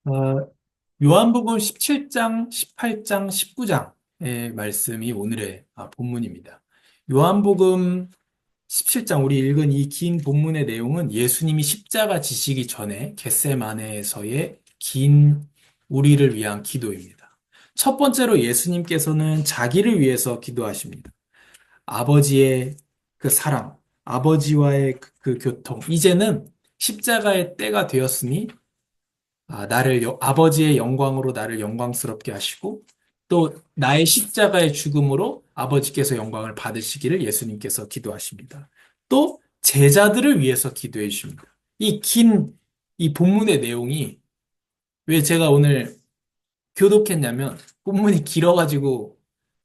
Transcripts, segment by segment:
어, 요한복음 17장, 18장, 19장의 말씀이 오늘의 본문입니다. 요한복음 17장, 우리 읽은 이 긴 본문의 내용은 예수님이 십자가 지시기 전에 겟세마네에서의 긴 우리를 위한 기도입니다. 첫 번째로 예수님께서는 자기를 위해서 기도하십니다. 아버지의 그 사랑, 아버지와의 그 교통, 이제는 십자가의 때가 되었으니 아버지의 영광으로 나를 영광스럽게 하시고 또 나의 십자가의 죽음으로 아버지께서 영광을 받으시기를 예수님께서 기도하십니다. 또 제자들을 위해서 기도해 주십니다. 이 본문의 내용이 왜 제가 오늘 교독했냐면 본문이 길어가지고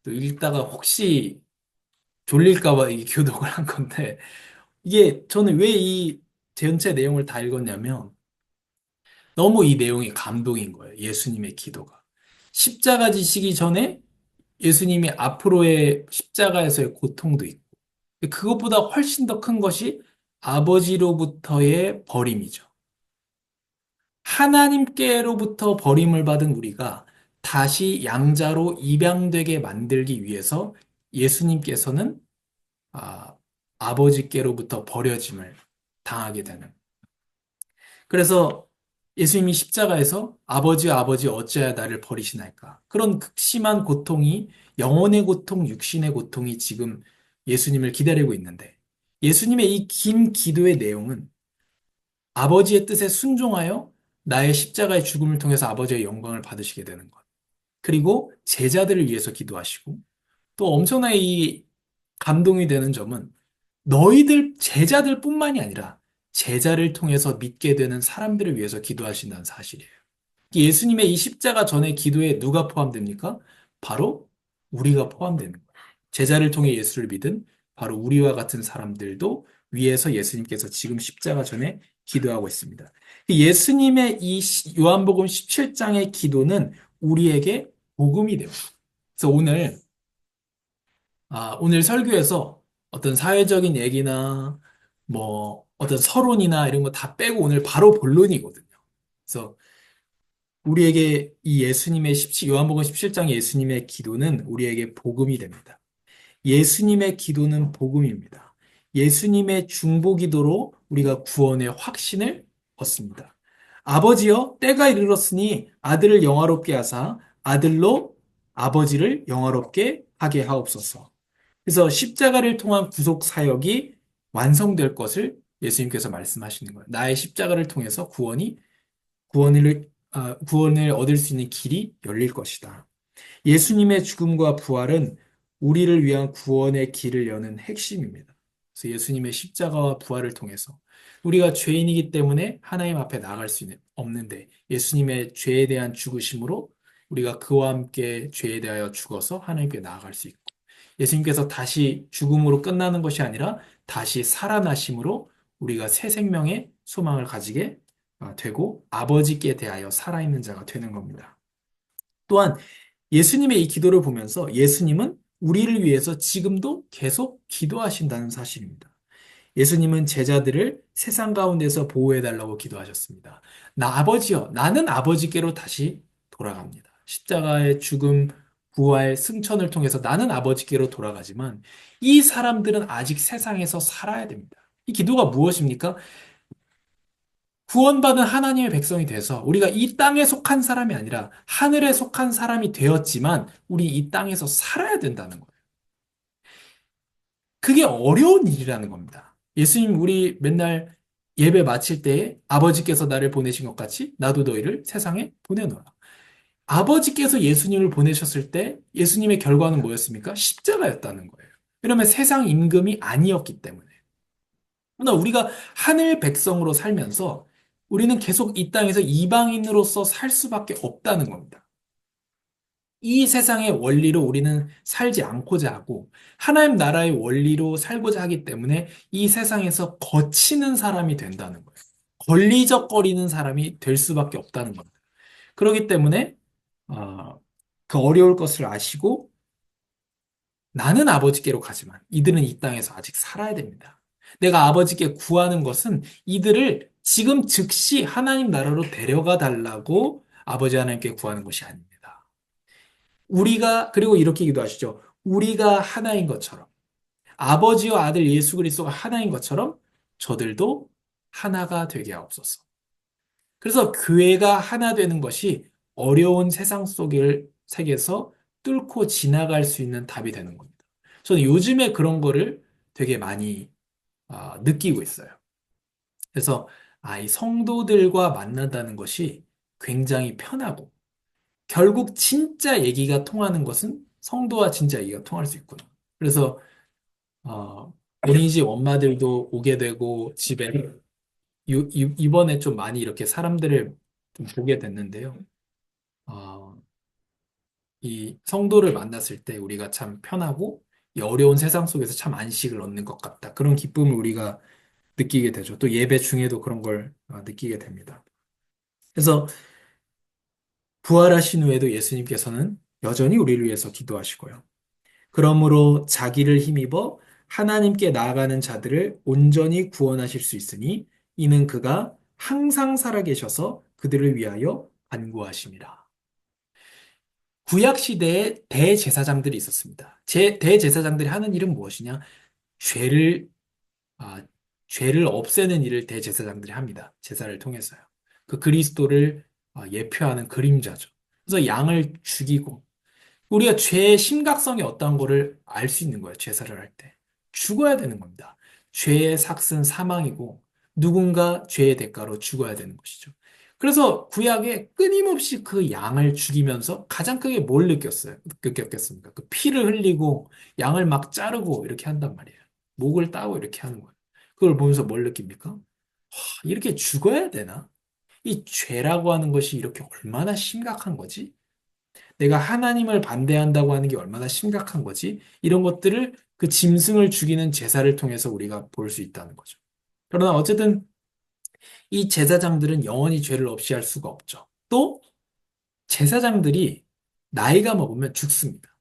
또 읽다가 혹시 졸릴까 봐 이 교독을 한 건데 이게 저는 왜 이 전체 내용을 다 읽었냐면 너무 이 내용이 감동인 거예요. 예수님의 기도가. 십자가 지시기 전에 예수님이 앞으로의 십자가에서의 고통도 있고, 그것보다 훨씬 더 큰 것이 아버지로부터의 버림이죠. 하나님께로부터 버림을 받은 우리가 다시 양자로 입양되게 만들기 위해서 예수님께서는 아, 아버지께로부터 버려짐을 당하게 되는. 그래서 예수님이 십자가에서 아버지 아버지 어찌하여 나를 버리시나이까? 그런 극심한 고통이 영혼의 고통, 육신의 고통이 지금 예수님을 기다리고 있는데 예수님의 이 긴 기도의 내용은 아버지의 뜻에 순종하여 나의 십자가의 죽음을 통해서 아버지의 영광을 받으시게 되는 것. 그리고 제자들을 위해서 기도하시고 또 엄청나게 이 감동이 되는 점은 너희들 제자들뿐만이 아니라 제자를 통해서 믿게 되는 사람들을 위해서 기도하신다는 사실이에요. 예수님의 이 십자가 전의 기도에 누가 포함됩니까? 바로 우리가 포함되는 거예요. 제자를 통해 예수를 믿은 바로 우리와 같은 사람들도 위에서 예수님께서 지금 십자가 전에 기도하고 있습니다. 예수님의 이 요한복음 17장의 기도는 우리에게 복음이 됩니다. 그래서 오늘 설교에서 어떤 사회적인 얘기나 뭐 어떤 서론이나 이런 거 다 빼고 오늘 바로 본론이거든요. 그래서 우리에게 이 요한복음 17장 예수님의 기도는 우리에게 복음이 됩니다. 예수님의 기도는 복음입니다. 예수님의 중보기도로 우리가 구원의 확신을 얻습니다. 아버지여, 때가 이르렀으니 아들을 영화롭게 하사 아들로 아버지를 영화롭게 하게 하옵소서. 그래서 십자가를 통한 구속 사역이 완성될 것을 예수님께서 말씀하시는 거예요. 나의 십자가를 통해서 구원을 얻을 수 있는 길이 열릴 것이다. 예수님의 죽음과 부활은 우리를 위한 구원의 길을 여는 핵심입니다. 그래서 예수님의 십자가와 부활을 통해서 우리가 죄인이기 때문에 하나님 앞에 나갈 수 없는데 예수님의 죄에 대한 죽으심으로 우리가 그와 함께 죄에 대하여 죽어서 하나님께 나아갈 수 있고 예수님께서 다시 죽음으로 끝나는 것이 아니라 다시 살아나심으로 우리가 새 생명의 소망을 가지게 되고 아버지께 대하여 살아있는 자가 되는 겁니다. 또한 예수님의 이 기도를 보면서 예수님은 우리를 위해서 지금도 계속 기도하신다는 사실입니다. 예수님은 제자들을 세상 가운데서 보호해달라고 기도하셨습니다. 나 아버지여, 나는 아버지께로 다시 돌아갑니다. 십자가의 죽음, 부활, 승천을 통해서 나는 아버지께로 돌아가지만 이 사람들은 아직 세상에서 살아야 됩니다. 이 기도가 무엇입니까? 구원받은 하나님의 백성이 돼서 우리가 이 땅에 속한 사람이 아니라 하늘에 속한 사람이 되었지만 우리 이 땅에서 살아야 된다는 거예요. 그게 어려운 일이라는 겁니다. 예수님 우리 맨날 예배 마칠 때에 아버지께서 나를 보내신 것 같이 나도 너희를 세상에 보내노라. 아버지께서 예수님을 보내셨을 때 예수님의 결과는 뭐였습니까? 십자가였다는 거예요. 왜냐하면 세상 임금이 아니었기 때문에. 그러나 우리가 하늘 백성으로 살면서 우리는 계속 이 땅에서 이방인으로서 살 수밖에 없다는 겁니다. 이 세상의 원리로 우리는 살지 않고자 하고 하나님 나라의 원리로 살고자 하기 때문에 이 세상에서 거치는 사람이 된다는 거예요. 걸리적거리는 사람이 될 수밖에 없다는 겁니다. 그렇기 때문에 어, 그 어려울 것을 아시고 나는 아버지께로 가지만 이들은 이 땅에서 아직 살아야 됩니다. 내가 아버지께 구하는 것은 이들을 지금 즉시 하나님 나라로 데려가 달라고 아버지 하나님께 구하는 것이 아닙니다. 그리고 이렇게 기도하시죠. 우리가 하나인 것처럼, 아버지와 아들 예수 그리스도가 하나인 것처럼 저들도 하나가 되게 하옵소서. 그래서 교회가 하나 되는 것이 어려운 세상 속을 세계에서 뚫고 지나갈 수 있는 답이 되는 겁니다. 저는 요즘에 그런 거를 되게 많이 느끼고 있어요. 그래서 이 성도들과 만난다는 것이 굉장히 편하고 결국 진짜 얘기가 통하는 것은 성도와 진짜 얘기가 통할 수 있구나. 그래서 어린이집 엄마들도 오게 되고 집에 이번에 좀 많이 이렇게 사람들을 좀 보게 됐는데요. 어, 이 성도를 만났을 때 우리가 참 편하고 이 어려운 세상 속에서 참 안식을 얻는 것 같다. 그런 기쁨을 우리가 느끼게 되죠. 또 예배 중에도 그런 걸 느끼게 됩니다. 그래서 부활하신 후에도 예수님께서는 여전히 우리를 위해서 기도하시고요. 그러므로 자기를 힘입어 하나님께 나아가는 자들을 온전히 구원하실 수 있으니 이는 그가 항상 살아계셔서 그들을 위하여 간구하심이라. 구약 시대에 대제사장들이 있었습니다. 대제사장들이 하는 일은 무엇이냐? 죄를 아, 죄를 없애는 일을 대제사장들이 합니다. 제사를 통해서요. 그 그리스도를 예표하는 그림자죠. 그래서 양을 죽이고 우리가 죄의 심각성이 어떤 거를 알 수 있는 거예요. 제사를 할 때. 죽어야 되는 겁니다. 죄의 삭은 사망이고 누군가 죄의 대가로 죽어야 되는 것이죠. 그래서 구약에 끊임없이 그 양을 죽이면서 가장 크게 뭘 느꼈겠습니까? 그 피를 흘리고 양을 막 자르고 이렇게 한단 말이에요. 목을 따고 이렇게 하는 거예요. 그걸 보면서 뭘 느낍니까? 이렇게 죽어야 되나? 이 죄라고 하는 것이 이렇게 얼마나 심각한 거지? 내가 하나님을 반대한다고 하는 게 얼마나 심각한 거지? 이런 것들을 그 짐승을 죽이는 제사를 통해서 우리가 볼 수 있다는 거죠. 그러나 어쨌든 이 제사장들은 영원히 죄를 없이 할 수가 없죠. 또 제사장들이 나이가 먹으면 죽습니다.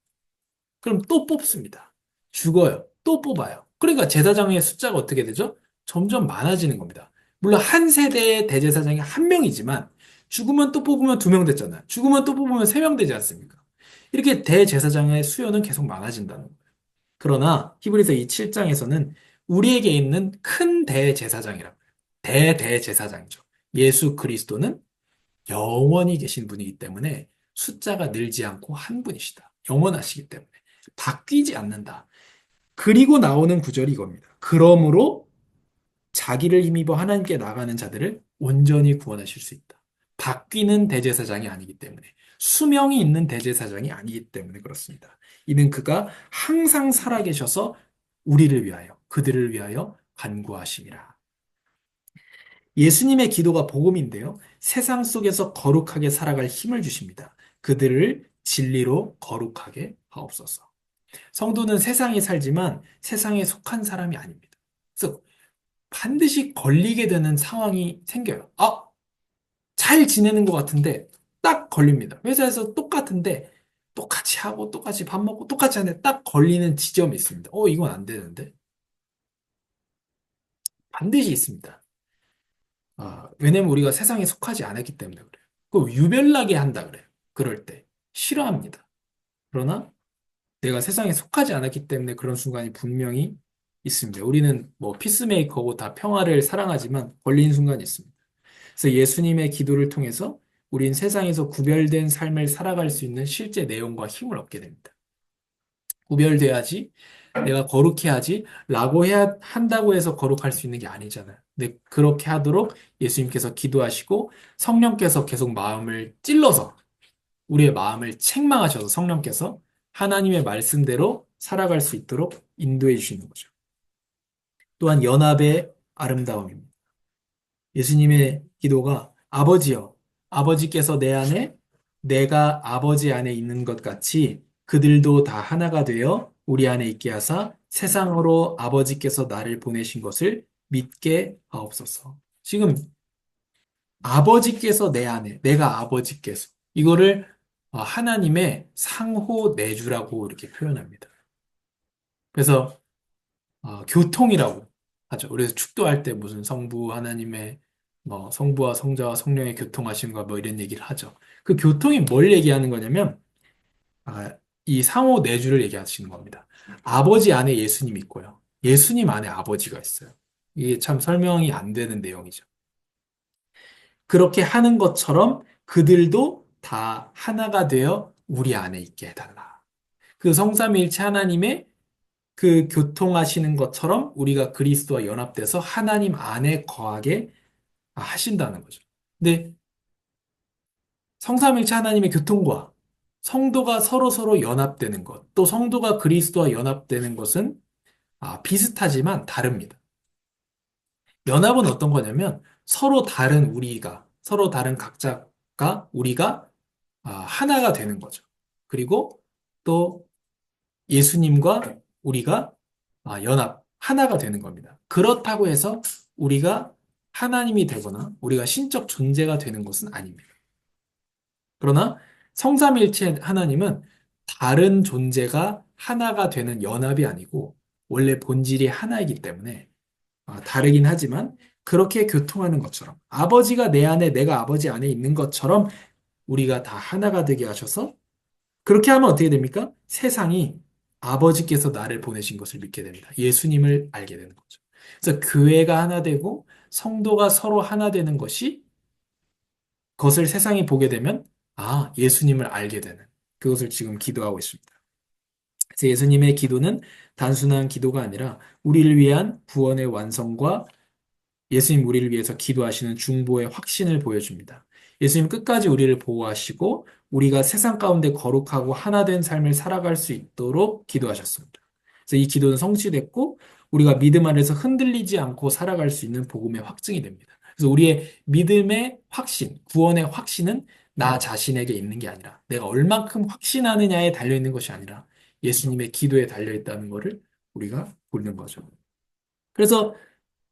그럼 또 뽑습니다. 죽어요. 또 뽑아요. 그러니까 제사장의 숫자가 어떻게 되죠? 점점 많아지는 겁니다. 물론 한 세대의 대제사장이 한 명이지만 죽으면 또 뽑으면 두 명 됐잖아요. 죽으면 또 뽑으면 세 명 되지 않습니까? 이렇게 대제사장의 수요는 계속 많아진다는 거예요. 그러나 히브리서 이 7장에서는 우리에게 있는 큰 대제사장이라고 해요. 대대제사장이죠. 예수 그리스도는 영원히 계신 분이기 때문에 숫자가 늘지 않고 한 분이시다. 영원하시기 때문에 바뀌지 않는다. 그리고 나오는 구절이 이겁니다. 그러므로 자기를 힘입어 하나님께 나가는 자들을 온전히 구원하실 수 있다. 바뀌는 대제사장이 아니기 때문에 수명이 있는 대제사장이 아니기 때문에 그렇습니다. 이는 그가 항상 살아계셔서 우리를 위하여 그들을 위하여 간구하심이라. 예수님의 기도가 복음인데요. 세상 속에서 거룩하게 살아갈 힘을 주십니다. 그들을 진리로 거룩하게 하옵소서. 성도는 세상에 살지만 세상에 속한 사람이 아닙니다. 그래서 반드시 걸리게 되는 상황이 생겨요. 잘 지내는 것 같은데 딱 걸립니다. 회사에서 똑같은데 똑같이 하고 똑같이 밥 먹고 똑같이 하는데 딱 걸리는 지점이 있습니다. 이건 안 되는데. 반드시 있습니다. 왜냐면 우리가 세상에 속하지 않았기 때문에 그래요. 그 유별나게 한다 그래요. 그럴 때. 싫어합니다. 그러나 내가 세상에 속하지 않았기 때문에 그런 순간이 분명히 있습니다. 우리는 뭐 피스메이커고 다 평화를 사랑하지만 걸리는 순간이 있습니다. 그래서 예수님의 기도를 통해서 우린 세상에서 구별된 삶을 살아갈 수 있는 실제 내용과 힘을 얻게 됩니다. 구별돼야지, 내가 거룩해야지, 라고 해야 한다고 해서 거룩할 수 있는 게 아니잖아요. 근데 그렇게 하도록 예수님께서 기도하시고 성령께서 계속 마음을 찔러서 우리의 마음을 책망하셔서 성령께서 하나님의 말씀대로 살아갈 수 있도록 인도해 주시는 거죠. 또한 연합의 아름다움입니다. 예수님의 기도가 아버지여, 아버지께서 내 안에, 내가 아버지 안에 있는 것 같이 그들도 다 하나가 되어 우리 안에 있게 하사 세상으로 아버지께서 나를 보내신 것을 믿게 하옵소서. 지금 아버지께서 내 안에, 내가 아버지께서 이거를 하나님의 상호 내주라고 이렇게 표현합니다. 그래서 교통이라고 하죠. 그래서 축도할 때 무슨 성부 하나님의 뭐 성부와 성자와 성령의 교통하심과 뭐 이런 얘기를 하죠. 그 교통이 뭘 얘기하는 거냐면 이 상호 내주를 얘기하시는 겁니다. 아버지 안에 예수님 있고요. 예수님 안에 아버지가 있어요. 이게 참 설명이 안 되는 내용이죠. 그렇게 하는 것처럼 그들도 다 하나가 되어 우리 안에 있게 해달라. 그 성삼위일체 하나님의 그 교통하시는 것처럼 우리가 그리스도와 연합돼서 하나님 안에 거하게 하신다는 거죠. 근데 성삼일체 하나님의 교통과 성도가 서로 연합되는 것, 또 성도가 그리스도와 연합되는 것은 비슷하지만 다릅니다. 연합은 어떤 거냐면 서로 다른 각자가 우리가 하나가 되는 거죠. 그리고 또 예수님과 우리가 하나가 되는 겁니다. 그렇다고 해서 우리가 하나님이 되거나 우리가 신적 존재가 되는 것은 아닙니다. 그러나 성삼일체 하나님은 다른 존재가 하나가 되는 연합이 아니고 원래 본질이 하나이기 때문에 다르긴 하지만 그렇게 교통하는 것처럼 아버지가 내 안에 내가 아버지 안에 있는 것처럼 우리가 다 하나가 되게 하셔서 그렇게 하면 어떻게 됩니까? 세상이 아버지께서 나를 보내신 것을 믿게 됩니다. 예수님을 알게 되는 거죠. 그래서 교회가 하나 되고 성도가 서로 하나 되는 것이 그것을 세상이 보게 되면 예수님을 알게 되는 그것을 지금 기도하고 있습니다. 그래서 예수님의 기도는 단순한 기도가 아니라 우리를 위한 구원의 완성과 예수님 우리를 위해서 기도하시는 중보의 확신을 보여줍니다. 예수님 끝까지 우리를 보호하시고 우리가 세상 가운데 거룩하고 하나된 삶을 살아갈 수 있도록 기도하셨습니다. 그래서 이 기도는 성취됐고 우리가 믿음 안에서 흔들리지 않고 살아갈 수 있는 복음의 확증이 됩니다. 그래서 우리의 믿음의 확신, 구원의 확신은 나 자신에게 있는 게 아니라 내가 얼만큼 확신하느냐에 달려 있는 것이 아니라 예수님의 기도에 달려 있다는 것을 우리가 보는 거죠. 그래서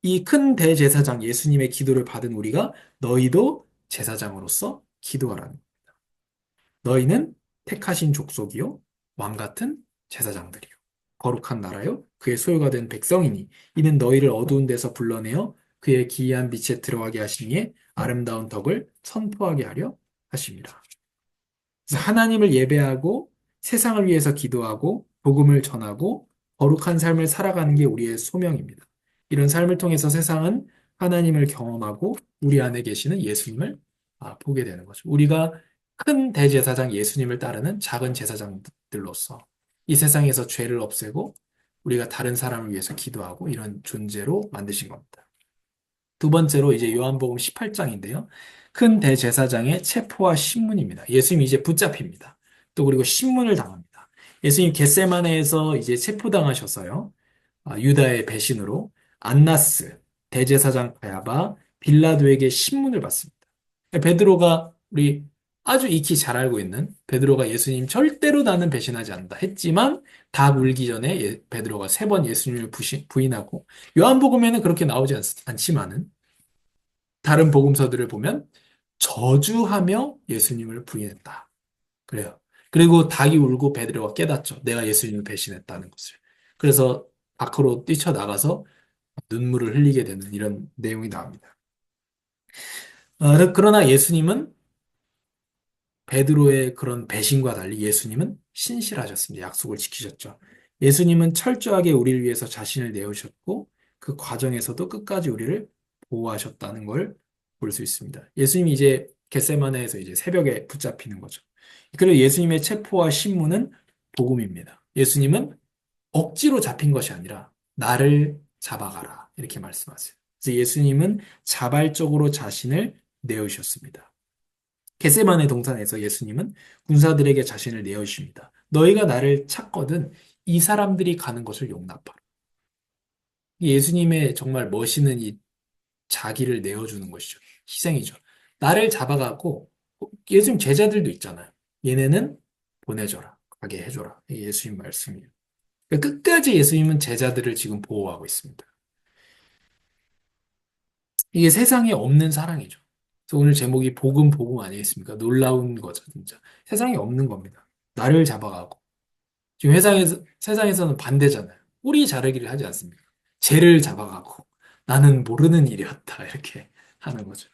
이 큰 대제사장 예수님의 기도를 받은 우리가 너희도 제사장으로서 기도하라는 거예요. 너희는 택하신 족속이요 왕 같은 제사장들이요 거룩한 나라요 그의 소유가 된 백성이니 이는 너희를 어두운 데서 불러내어 그의 기이한 빛에 들어가게 하시니에 아름다운 덕을 선포하게 하려 하심이라. 그래서 하나님을 예배하고 세상을 위해서 기도하고 복음을 전하고 거룩한 삶을 살아가는 게 우리의 소명입니다. 이런 삶을 통해서 세상은 하나님을 경험하고 우리 안에 계시는 예수님을 보게 되는 거죠. 우리가 큰 대제사장 예수님을 따르는 작은 제사장들로서 이 세상에서 죄를 없애고 우리가 다른 사람을 위해서 기도하고 이런 존재로 만드신 겁니다. 두 번째로 이제 요한복음 18장인데요. 큰 대제사장의 체포와 신문입니다. 예수님이 이제 붙잡힙니다. 또 그리고 신문을 당합니다. 예수님 겟세마네에서 이제 체포당하셨어요. 유다의 배신으로 안나스, 대제사장 가야바, 빌라도에게 신문을 받습니다. 베드로가 우리 아주 익히 잘 알고 있는 베드로가 예수님 절대로 나는 배신하지 않는다 했지만 다 물기 전에 베드로가 세 번 예수님을 부인하고 요한복음에는 그렇게 나오지 않지만은 다른 복음서들을 보면 저주하며 예수님을 부인했다. 그래요. 그리고 닭이 울고 베드로가 깨닫죠. 내가 예수님을 배신했다는 것을. 그래서 밖으로 뛰쳐나가서 눈물을 흘리게 되는 이런 내용이 나옵니다. 그러나 예수님은 베드로의 그런 배신과 달리 예수님은 신실하셨습니다. 약속을 지키셨죠. 예수님은 철저하게 우리를 위해서 자신을 내어주셨고 그 과정에서도 끝까지 우리를 보호하셨다는 걸 볼 수 있습니다. 예수님이 이제 겟세마네에서 이제 새벽에 붙잡히는 거죠. 그리고 예수님의 체포와 신문은 복음입니다. 예수님은 억지로 잡힌 것이 아니라 나를 잡아가라 이렇게 말씀하세요. 그래서 예수님은 자발적으로 자신을 내어주셨습니다. 겟세마네 동산에서 예수님은 군사들에게 자신을 내어주십니다. 너희가 나를 찾거든 이 사람들이 가는 것을 용납하라. 예수님의 정말 멋있는 이 자기를 내어주는 것이죠. 희생이죠. 나를 잡아가고 예수님 제자들도 있잖아요. 얘네는 보내줘라. 가게 해줘라. 이게 예수님 말씀이에요. 그러니까 끝까지 예수님은 제자들을 지금 보호하고 있습니다. 이게 세상에 없는 사랑이죠. 그래서 오늘 제목이 복음 아니겠습니까? 놀라운 거죠, 진짜. 세상에 없는 겁니다. 나를 잡아가고. 지금 세상에서는 반대잖아요. 뿌리 자르기를 하지 않습니까? 쟤를 잡아가고 나는 모르는 일이었다. 이렇게. 하는 거죠.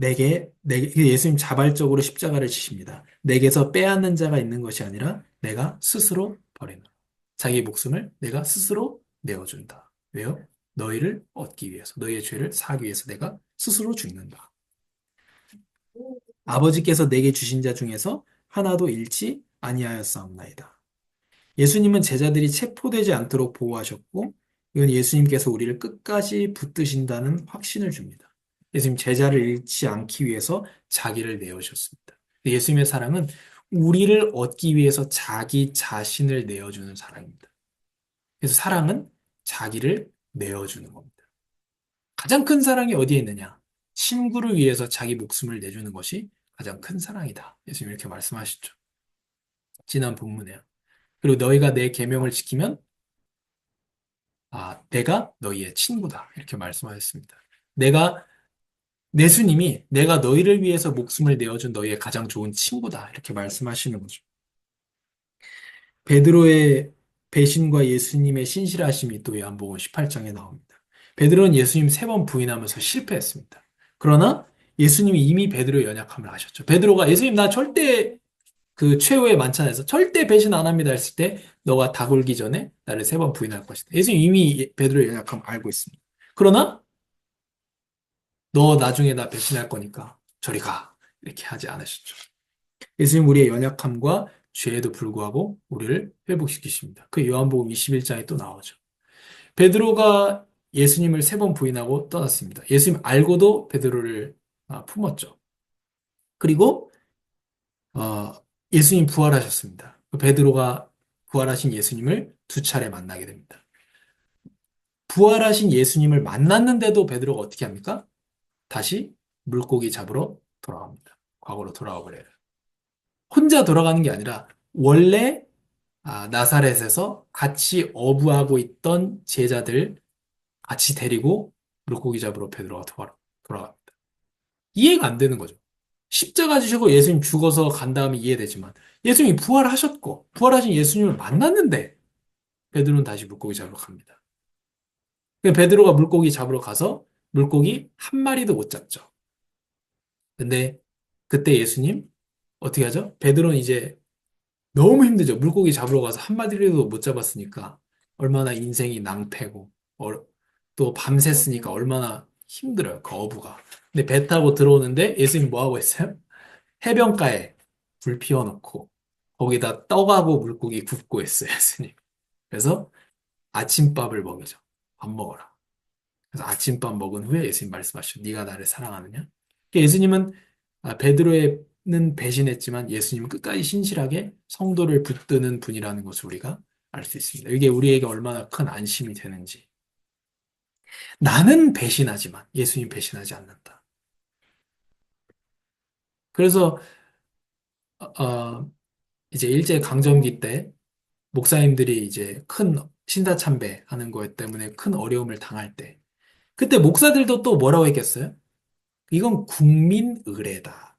예수님 자발적으로 십자가를 지십니다. 내게서 빼앗는 자가 있는 것이 아니라 내가 스스로 버린다. 자기 목숨을 내가 스스로 내어준다. 왜요? 너희를 얻기 위해서, 너희의 죄를 사하기 위해서 내가 스스로 죽는다. 아버지께서 내게 주신 자 중에서 하나도 잃지 아니하였사옵나이다. 예수님은 제자들이 체포되지 않도록 보호하셨고, 이건 예수님께서 우리를 끝까지 붙드신다는 확신을 줍니다. 예수님 제자를 잃지 않기 위해서 자기를 내어주셨습니다. 예수님의 사랑은 우리를 얻기 위해서 자기 자신을 내어주는 사랑입니다. 그래서 사랑은 자기를 내어주는 겁니다. 가장 큰 사랑이 어디에 있느냐? 친구를 위해서 자기 목숨을 내주는 것이 가장 큰 사랑이다. 예수님 이렇게 말씀하시죠. 지난 본문에요. 그리고 너희가 내 계명을 지키면 내가 너희의 친구다. 이렇게 말씀하셨습니다. 예수님이 내가 너희를 위해서 목숨을 내어준 너희의 가장 좋은 친구다. 이렇게 말씀하시는 거죠. 베드로의 배신과 예수님의 신실하심이 또 요한복음 18장에 나옵니다. 베드로는 예수님 3번 부인하면서 실패했습니다. 그러나 예수님이 이미 베드로의 연약함을 아셨죠. 베드로가 예수님 나 절대 그 최후의 만찬에서 절대 배신 안 합니다 했을 때 너가 다 굴기 전에 나를 3번 부인할 것이다. 예수님 이미 베드로의 연약함을 알고 있습니다. 그러나 너 나중에 나 배신할 거니까 저리 가. 이렇게 하지 않으셨죠. 예수님 우리의 연약함과 죄에도 불구하고 우리를 회복시키십니다. 그 요한복음 21장에 또 나오죠. 베드로가 예수님을 3번 부인하고 떠났습니다. 예수님 알고도 베드로를 품었죠. 그리고 어, 예수님 부활하셨습니다. 베드로가 부활하신 예수님을 2차례 만나게 됩니다. 부활하신 예수님을 만났는데도 베드로가 어떻게 합니까? 다시 물고기 잡으러 돌아갑니다. 과거로 돌아가 버려요. 혼자 돌아가는 게 아니라 원래 나사렛에서 같이 어부하고 있던 제자들 같이 데리고 물고기 잡으러 베드로가 돌아갑니다. 이해가 안 되는 거죠. 십자가 지시고 예수님 죽어서 간 다음에 이해되지만 예수님이 부활하셨고 부활하신 예수님을 만났는데 베드로는 다시 물고기 잡으러 갑니다. 베드로가 물고기 잡으러 가서 물고기 한 마리도 못 잡죠. 근데 그때 예수님 어떻게 하죠? 베드로는 이제 너무 힘들죠. 물고기 잡으러 가서 한 마리도 못 잡았으니까 얼마나 인생이 낭패고 또 밤샜으니까 얼마나 힘들어요. 그 어부가. 근데 배 타고 들어오는데 예수님 뭐 하고 있어요? 해변가에 불 피워놓고 거기다 떡하고 물고기 굽고 있어요. 예수님. 그래서 아침밥을 먹이죠. 밥 먹어라. 그래서 아침밥 먹은 후에 예수님 말씀하시죠. 네가 나를 사랑하느냐? 예수님은 베드로는 배신했지만 예수님은 끝까지 신실하게 성도를 붙드는 분이라는 것을 우리가 알 수 있습니다. 이게 우리에게 얼마나 큰 안심이 되는지. 나는 배신하지만 예수님 배신하지 않는다. 그래서 이제 일제 강점기 때 목사님들이 이제 큰 신사참배 하는 것 때문에 큰 어려움을 당할 때 그때 목사들도 또 뭐라고 했겠어요? 이건 국민 의례다.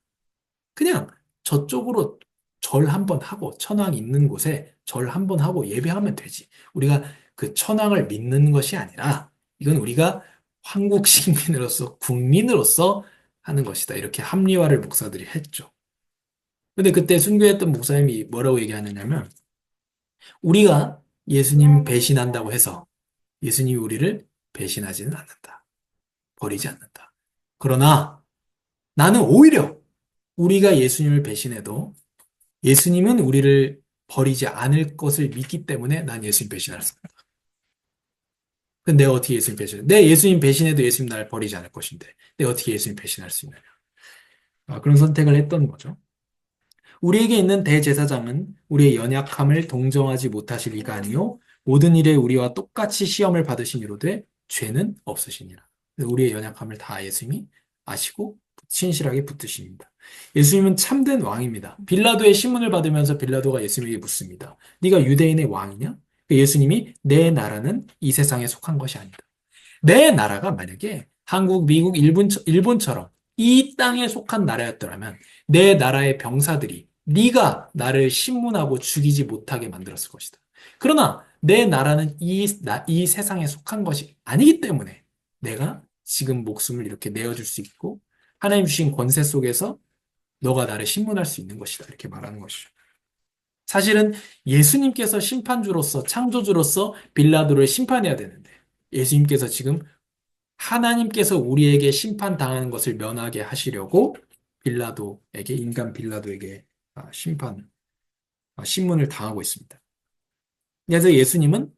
그냥 저쪽으로 절 한번 하고 천황 있는 곳에 절 한번 하고 예배하면 되지. 우리가 그 천황을 믿는 것이 아니라 이건 우리가 한국 식민으로서 국민으로서 하는 것이다. 이렇게 합리화를 목사들이 했죠. 근데 그때 순교했던 목사님이 뭐라고 얘기하느냐면 우리가 예수님 배신한다고 해서 예수님이 우리를 배신하지는 않는다. 버리지 않는다. 그러나 나는 오히려 우리가 예수님을 배신해도 예수님은 우리를 버리지 않을 것을 믿기 때문에 난 예수님 배신할 수 없다. 근데 내가 어떻게 예수님 배신해? 내 예수님 배신해도 예수님 나를 버리지 않을 것인데 내가 어떻게 예수님 배신할 수 있느냐? 그런 선택을 했던 거죠. 우리에게 있는 대제사장은 우리의 연약함을 동정하지 못하실 이가 아니요 모든 일에 우리와 똑같이 시험을 받으신 이로되 죄는 없으시니라. 우리의 연약함을 다 예수님이 아시고 신실하게 붙드십니다. 예수님은 참된 왕입니다. 빌라도의 신문을 받으면서 빌라도가 예수님에게 묻습니다. 네가 유대인의 왕이냐? 예수님이 내 나라는 이 세상에 속한 것이 아니다. 내 나라가 만약에 한국, 미국, 일본처럼 이 땅에 속한 나라였더라면 내 나라의 병사들이 네가 나를 신문하고 죽이지 못하게 만들었을 것이다. 그러나 내 나라는 이 세상에 속한 것이 아니기 때문에 내가 지금 목숨을 이렇게 내어줄 수 있고 하나님 주신 권세 속에서 너가 나를 심문할 수 있는 것이다. 이렇게 말하는 것이죠. 사실은 예수님께서 심판주로서 창조주로서 빌라도를 심판해야 되는데 예수님께서 지금 하나님께서 우리에게 심판당하는 것을 면하게 하시려고 빌라도에게 인간 빌라도에게 심문을 당하고 있습니다. 그래서 예수님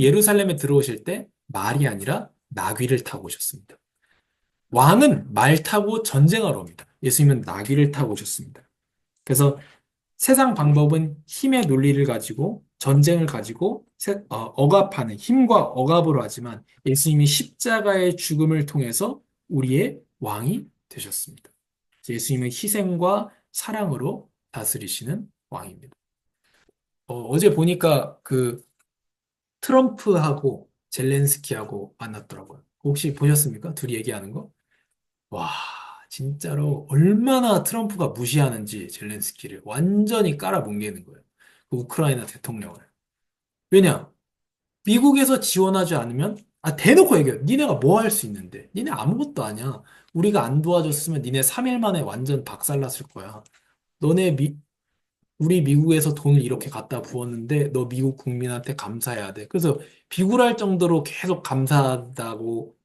예루살렘에 들어오실 때 말이 아니라 나귀를 타고 오셨습니다. 왕은 말 타고 전쟁하러 옵니다. 예수님은 나귀를 타고 오셨습니다. 그래서 세상 방법은 힘의 논리를 가지고 전쟁을 가지고 억압하는 힘과 억압으로 하지만 예수님이 십자가의 죽음을 통해서 우리의 왕이 되셨습니다. 예수님은 희생과 사랑으로 다스리시는 왕입니다. 어제 보니까 그 트럼프하고 젤렌스키하고 만났더라고요. 혹시 보셨습니까? 둘이 얘기하는 거? 와, 진짜로 얼마나 트럼프가 무시하는지 젤렌스키를 완전히 깔아뭉개는 거예요. 그 우크라이나 대통령을. 왜냐? 미국에서 지원하지 않으면 대놓고 얘기해요. 니네가 뭐 할 수 있는데? 니네 아무것도 아니야. 우리가 안 도와줬으면 니네 3일 만에 완전 박살났을 거야. 너네 우리 미국에서 돈을 이렇게 갖다 부었는데 너 미국 국민한테 감사해야 돼. 그래서 비굴할 정도로 계속 감사하다고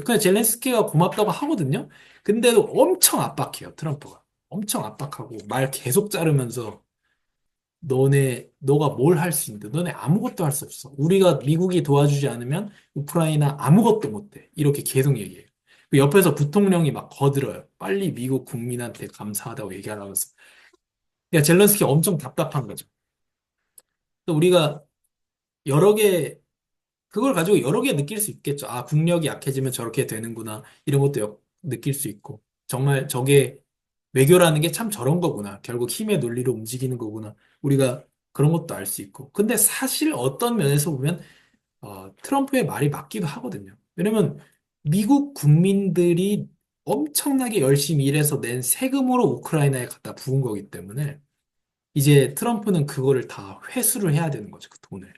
그냥 젤렌스키가 고맙다고 하거든요. 근데도 엄청 압박해요, 트럼프가. 엄청 압박하고 말 계속 자르면서 너가 뭘 할 수 있는데 너네 아무것도 할 수 없어. 우리가 미국이 도와주지 않으면 우크라이나 아무것도 못 돼. 이렇게 계속 얘기해요. 그 옆에서 부통령이 막 거들어요. 빨리 미국 국민한테 감사하다고 얘기하라면서. 그러니까 젤렌스키 엄청 답답한 거죠. 또 우리가 여러 개, 그걸 가지고 여러 개 느낄 수 있겠죠. 국력이 약해지면 저렇게 되는구나. 이런 것도 느낄 수 있고. 정말 저게 외교라는 게 참 저런 거구나. 결국 힘의 논리로 움직이는 거구나. 우리가 그런 것도 알 수 있고. 근데 사실 어떤 면에서 보면, 트럼프의 말이 맞기도 하거든요. 왜냐면 미국 국민들이 엄청나게 열심히 일해서 낸 세금으로 우크라이나에 갖다 부은 거기 때문에 이제 트럼프는 그거를 다 회수를 해야 되는 거죠. 그 돈을.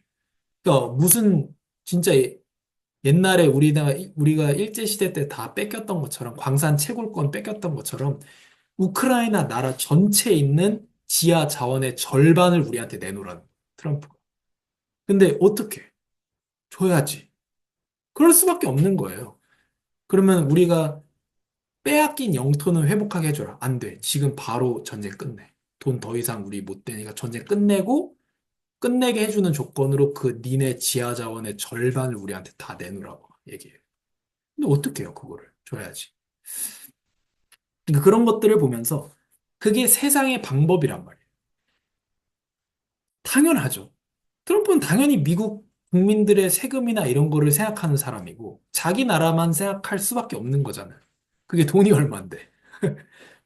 그러니까 무슨 진짜 옛날에 우리가 일제시대 때 다 뺏겼던 것처럼 광산 채굴권 뺏겼던 것처럼 우크라이나 나라 전체에 있는 지하 자원의 절반을 우리한테 내놓으라는 거예요, 트럼프가. 근데 어떻게? 줘야지. 그럴 수밖에 없는 거예요. 그러면 우리가 빼앗긴 영토는 회복하게 해줘라. 안 돼. 지금 바로 전쟁 끝내. 돈 더 이상 우리 못 되니까 전쟁 끝내고 끝내게 해주는 조건으로 그 니네 지하 자원의 절반을 우리한테 다 내놓으라고 얘기해요. 근데 어떻게 해요, 그거를? 줘야지. 그러니까 그런 것들을 보면서 그게 세상의 방법이란 말이에요. 당연하죠. 트럼프는 당연히 미국 국민들의 세금이나 이런 거를 생각하는 사람이고 자기 나라만 생각할 수밖에 없는 거잖아요. 그게 돈이 얼만데.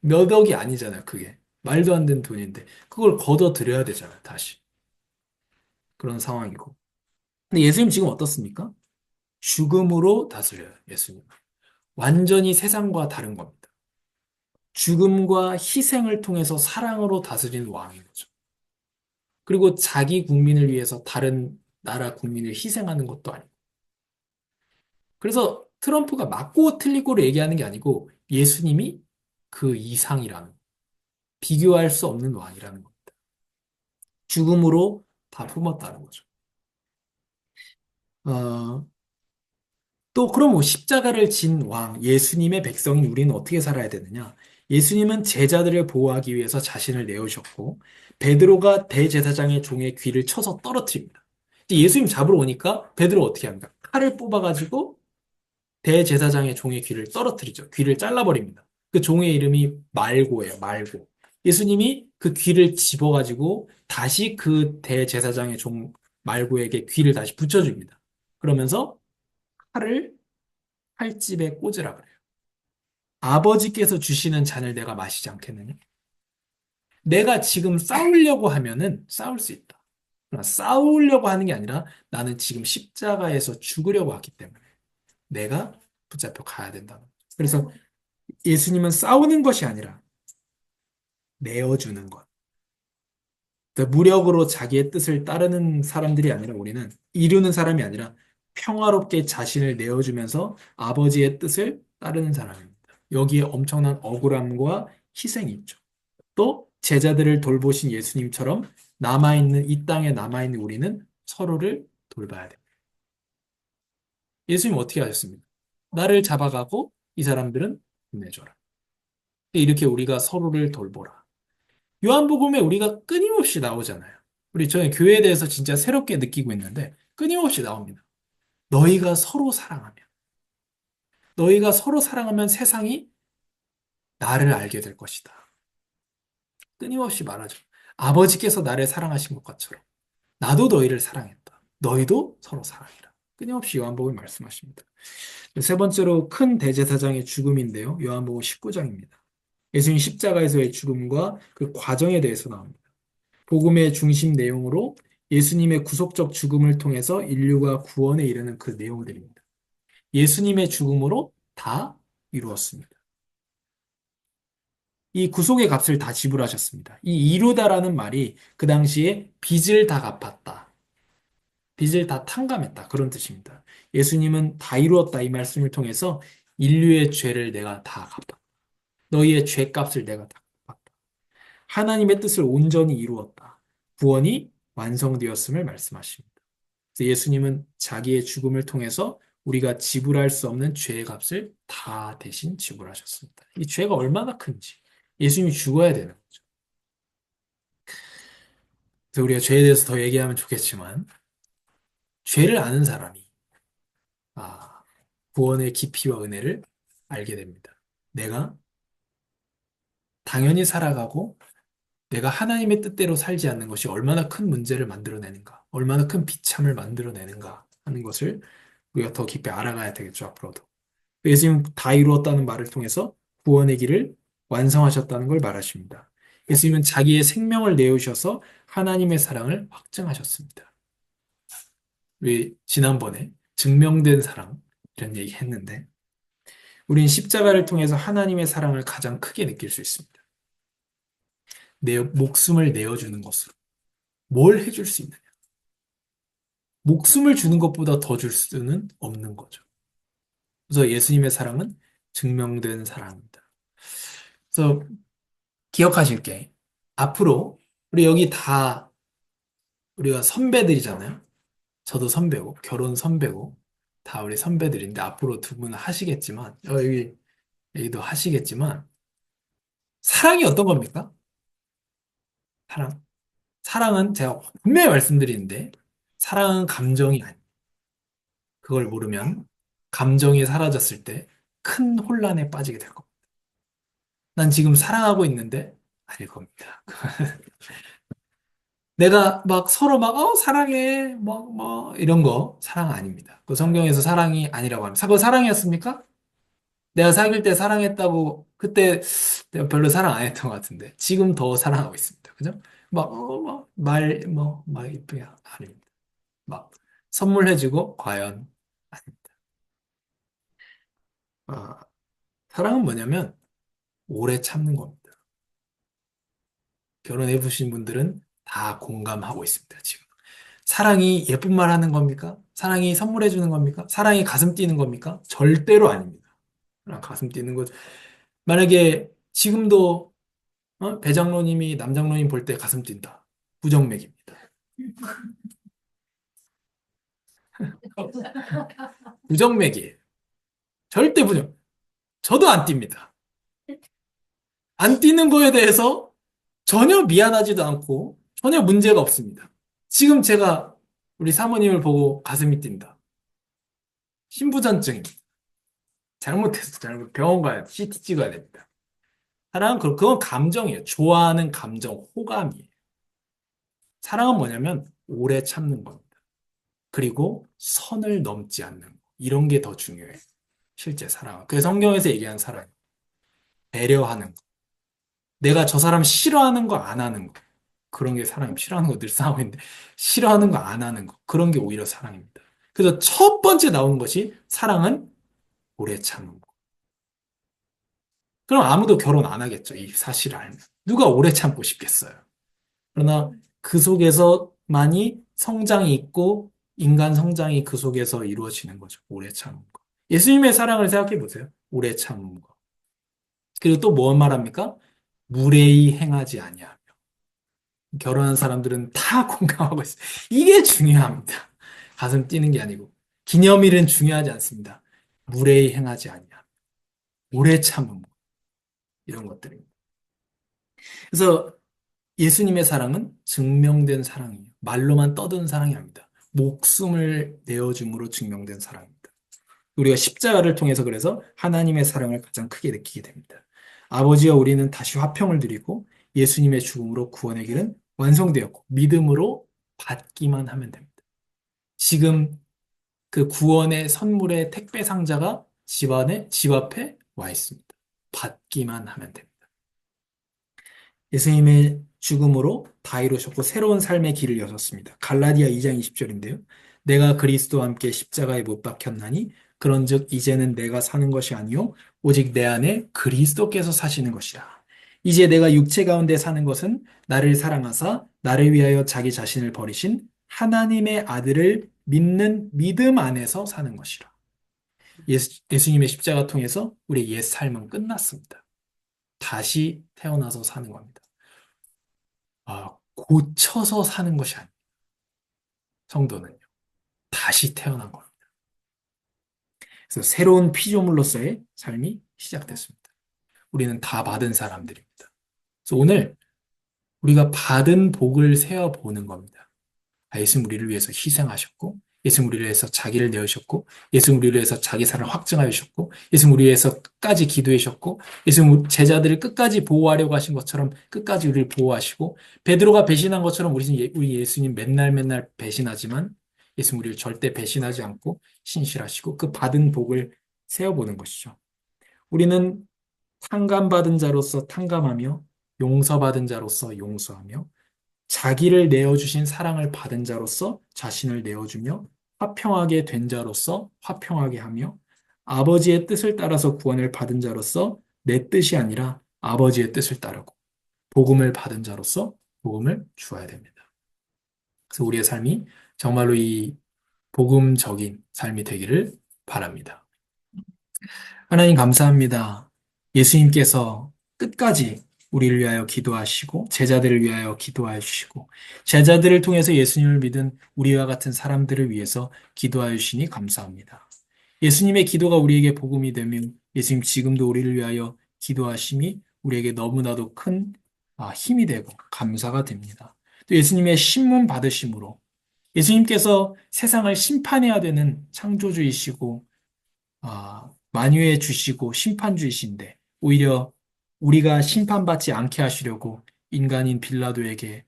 몇 억이 아니잖아요, 그게. 말도 안 되는 돈인데. 그걸 걷어들여야 되잖아요, 다시. 그런 상황이고. 근데 예수님 지금 어떻습니까? 죽음으로 다스려요, 예수님. 완전히 세상과 다른 겁니다. 죽음과 희생을 통해서 사랑으로 다스리는 왕인 거죠. 그리고 자기 국민을 위해서 다른 나라 국민을 희생하는 것도 아니고. 그래서 트럼프가 맞고 틀리고를 얘기하는 게 아니고 예수님이 그 이상이라는, 비교할 수 없는 왕이라는 겁니다. 죽음으로 다 품었다는 거죠. 어, 또 그럼 뭐 십자가를 진 왕, 예수님의 백성인 우리는 어떻게 살아야 되느냐? 예수님은 제자들을 보호하기 위해서 자신을 내어주셨고 베드로가 대제사장의 종의 귀를 쳐서 떨어뜨립니다. 이제 예수님 잡으러 오니까 베드로 어떻게 합니까? 칼을 뽑아가지고 대제사장의 종의 귀를 떨어뜨리죠. 귀를 잘라버립니다. 그 종의 이름이 말고예요, 말고. 예수님이 그 귀를 집어가지고 다시 그 대제사장의 종 말고에게 귀를 다시 붙여줍니다. 그러면서 칼을 칼집에 꽂으라 그래요. 아버지께서 주시는 잔을 내가 마시지 않겠느냐? 내가 지금 싸우려고 하면은 싸울 수 있다. 그러나 싸우려고 하는 게 아니라 나는 지금 십자가에서 죽으려고 하기 때문에 내가 붙잡혀 가야 된다. 그래서 예수님은 싸우는 것이 아니라 내어주는 것. 그러니까 무력으로 자기의 뜻을 따르는 사람들이 아니라 우리는 이루는 사람이 아니라 평화롭게 자신을 내어주면서 아버지의 뜻을 따르는 사람입니다. 여기에 엄청난 억울함과 희생이 있죠. 또 제자들을 돌보신 예수님처럼 이 땅에 남아있는 우리는 서로를 돌봐야 됩니다. 예수님 어떻게 하셨습니까? 나를 잡아가고 이 사람들은 보내줘라. 이렇게 우리가 서로를 돌보라. 요한복음에 우리가 끊임없이 나오잖아요. 저는 교회에 대해서 진짜 새롭게 느끼고 있는데 끊임없이 나옵니다. 너희가 서로 사랑하면, 너희가 서로 사랑하면 세상이 나를 알게 될 것이다. 끊임없이 말하죠. 아버지께서 나를 사랑하신 것처럼 나도 너희를 사랑했다. 너희도 서로 사랑해라. 끊임없이 요한복음이 말씀하십니다. 세 번째로 큰 대제사장의 죽음인데요. 요한복음 19장입니다. 예수님 십자가에서의 죽음과 그 과정에 대해서 나옵니다. 복음의 중심 내용으로 예수님의 구속적 죽음을 통해서 인류가 구원에 이르는 그 내용들입니다. 예수님의 죽음으로 다 이루었습니다. 이 구속의 값을 다 지불하셨습니다. 이 이루다라는 말이 그 당시에 빚을 다 갚았다. 빚을 다 탕감했다. 그런 뜻입니다. 예수님은 다 이루었다. 이 말씀을 통해서 인류의 죄를 내가 다 갚았다. 너희의 죄값을 내가 다 갚았다. 하나님의 뜻을 온전히 이루었다. 구원이 완성되었음을 말씀하십니다. 그래서 예수님은 자기의 죽음을 통해서 우리가 지불할 수 없는 죄의 값을 다 대신 지불하셨습니다. 이 죄가 얼마나 큰지 예수님이 죽어야 되는 거죠. 그래서 우리가 죄에 대해서 더 얘기하면 좋겠지만 죄를 아는 사람이 아, 구원의 깊이와 은혜를 알게 됩니다. 내가 당연히 살아가고 내가 하나님의 뜻대로 살지 않는 것이 얼마나 큰 문제를 만들어내는가, 얼마나 큰 비참을 만들어내는가 하는 것을 우리가 더 깊이 알아가야 되겠죠, 앞으로도. 예수님 다 이루었다는 말을 통해서 구원의 길을 완성하셨다는 걸 말하십니다. 예수님은 자기의 생명을 내어주셔서 하나님의 사랑을 확증하셨습니다. 우리 지난번에 증명된 사랑 이런 얘기 했는데 우린 십자가를 통해서 하나님의 사랑을 가장 크게 느낄 수 있습니다. 내 목숨을 내어주는 것으로 뭘 해줄 수 있느냐? 목숨을 주는 것보다 더 줄 수는 없는 거죠. 그래서 예수님의 사랑은 증명된 사랑입니다. 그래서 기억하실 게 앞으로 우리 여기 다 우리가 선배들이잖아요. 저도 선배고 결혼 선배고 다 우리 선배들인데 앞으로 두 분은 하시겠지만 여기도 하시겠지만 사랑이 어떤 겁니까? 사랑. 사랑은 제가 분명히 말씀드리는데 사랑은 감정이 아니에요. 그걸 모르면 감정이 사라졌을 때 큰 혼란에 빠지게 될 겁니다. 난 지금 사랑하고 있는데 아닐 겁니다. 내가 막 서로 막 사랑해 이런 거 사랑 아닙니다. 그 성경에서 사랑이 아니라고 합니다. 그거 사랑이었습니까? 내가 사귈 때 사랑했다고 그때 내가 별로 사랑 안 했던 것 같은데 지금 더 사랑하고 있습니다. 그죠? 막 이쁘게 아닙니다. 막 선물해주고 과연 아닙니다. 아, 사랑은 뭐냐면 오래 참는 겁니다. 결혼해 보신 분들은 다 공감하고 있습니다, 지금. 사랑이 예쁜 말 하는 겁니까? 사랑이 선물해 주는 겁니까? 사랑이 가슴 뛰는 겁니까? 절대로 아닙니다. 가슴 뛰는 것. 만약에 지금도 배장로님이 남장로님 볼 때 가슴 뛴다. 부정맥입니다. 부정맥이에요. 절대 부정. 저도 안 뜁니다. 안 뛰는 거에 대해서 전혀 미안하지도 않고 전혀 문제가 없습니다. 지금 제가 우리 사모님을 보고 가슴이 뛴다. 신부전증입니다. 잘못했어. 병원 가야 돼. CT 찍어야 됩니다. 사랑은 그건 감정이에요. 좋아하는 감정, 호감이에요. 사랑은 뭐냐면 오래 참는 겁니다. 그리고 선을 넘지 않는 거. 이런 게 더 중요해요. 실제 사랑은. 그게 성경에서 얘기하는 사랑. 배려하는 거. 내가 저 사람 싫어하는 거 안 하는 거. 그런 게 사랑이에요. 싫어하는 거 늘 싸우고 있는데 싫어하는 거 안 하는 거. 그런 게 오히려 사랑입니다. 그래서 첫 번째 나오는 것이 사랑은 오래 참는 거. 그럼 아무도 결혼 안 하겠죠. 이 사실을 알면. 누가 오래 참고 싶겠어요. 그러나 그 속에서만이 성장이 있고 인간 성장이 그 속에서 이루어지는 거죠. 오래 참음과. 예수님의 사랑을 생각해 보세요. 오래 참음과. 그리고 또 뭐 말합니까? 무례히 행하지 아니하며. 결혼한 사람들은 다 공감하고 있어요. 이게 중요합니다. 가슴 뛰는 게 아니고. 기념일은 중요하지 않습니다. 무례히 행하지 아니하며. 오래 참음. 이런 것들입니다. 그래서 예수님의 사랑은 증명된 사랑이에요. 말로만 떠드는 사랑이 아닙니다. 목숨을 내어줌으로 증명된 사랑입니다. 우리가 십자가를 통해서 그래서 하나님의 사랑을 가장 크게 느끼게 됩니다. 아버지와 우리는 다시 화평을 드리고 예수님의 죽음으로 구원의 길은 완성되었고 믿음으로 받기만 하면 됩니다. 지금 그 구원의 선물의 택배 상자가 집 앞에 와 있습니다. 받기만 하면 됩니다. 예수님의 죽음으로 다 이루셨고 새로운 삶의 길을 여셨습니다. 갈라디아 2장 20절인데요. 내가 그리스도와 함께 십자가에 못 박혔나니 그런즉 이제는 내가 사는 것이 아니요 오직 내 안에 그리스도께서 사시는 것이라. 이제 내가 육체 가운데 사는 것은 나를 사랑하사 나를 위하여 자기 자신을 버리신 하나님의 아들을 믿는 믿음 안에서 사는 것이라. 예수님의 십자가 통해서 우리의 옛 삶은 끝났습니다. 다시 태어나서 사는 겁니다. 고쳐서 사는 것이 아니에요. 성도는요. 다시 태어난 겁니다. 그래서 새로운 피조물로서의 삶이 시작됐습니다. 우리는 다 받은 사람들입니다. 그래서 오늘 우리가 받은 복을 세어보는 겁니다. 예수님 우리를 위해서 희생하셨고, 예수님 우리를 위해서 자기를 내어주셨고, 예수님 우리를 위해서 자기 사랑을 확증하여 주셨고, 예수님 우리를 위해서 끝까지 기도해 주셨고, 예수님 제자들을 끝까지 보호하려고 하신 것처럼 끝까지 우리를 보호하시고, 베드로가 배신한 것처럼 우리 예수님 맨날 맨날 배신하지만 예수님 우리를 절대 배신하지 않고 신실하시고 그 받은 복을 세어보는 것이죠. 우리는 탕감받은 자로서 탕감하며 용서받은 자로서 용서하며 자기를 내어주신 사랑을 받은 자로서 자신을 내어주며 화평하게 된 자로서 화평하게 하며 아버지의 뜻을 따라서 구원을 받은 자로서 내 뜻이 아니라 아버지의 뜻을 따르고 복음을 받은 자로서 복음을 주어야 됩니다. 그래서 우리의 삶이 정말로 이 복음적인 삶이 되기를 바랍니다. 하나님 감사합니다. 예수님께서 끝까지 우리를 위하여 기도하시고 제자들을 위하여 기도하여 주시고 제자들을 통해서 예수님을 믿은 우리와 같은 사람들을 위해서 기도하여 주시니 감사합니다. 예수님의 기도가 우리에게 복음이 되면 예수님 지금도 우리를 위하여 기도하심이 우리에게 너무나도 큰 힘이 되고 감사가 됩니다. 또 예수님의 신문 받으심으로 예수님께서 세상을 심판해야 되는 창조주이시고 만유해 주시고 심판주이신데 오히려 우리가 심판받지 않게 하시려고 인간인 빌라도에게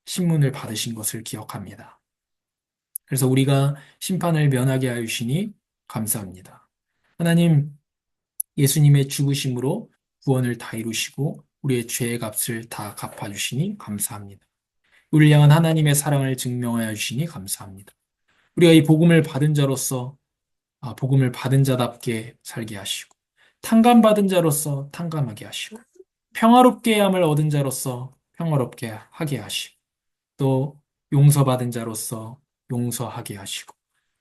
신문을 받으신 것을 기억합니다. 그래서 우리가 심판을 면하게 하여 주시니 감사합니다. 하나님, 예수님의 죽으심으로 구원을 다 이루시고 우리의 죄의 값을 다 갚아주시니 감사합니다. 우리를 향한 하나님의 사랑을 증명하여 주시니 감사합니다. 우리가 이 복음을 받은 자로서 복음을 받은 자답게 살게 하시고 탕감받은 자로서 탕감하게 하시고 평화롭게 함을 얻은 자로서 평화롭게 하게 하시고 또 용서받은 자로서 용서하게 하시고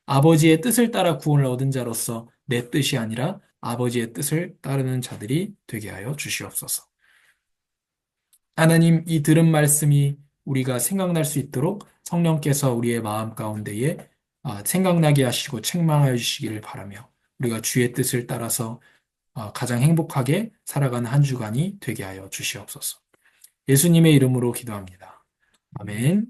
아버지의 뜻을 따라 구원을 얻은 자로서 내 뜻이 아니라 아버지의 뜻을 따르는 자들이 되게 하여 주시옵소서. 하나님, 이 들은 말씀이 우리가 생각날 수 있도록 성령께서 우리의 마음 가운데에 생각나게 하시고 책망하여 주시기를 바라며 우리가 주의 뜻을 따라서 가장 행복하게 살아가는 한 주간이 되게 하여 주시옵소서. 예수님의 이름으로 기도합니다. 아멘.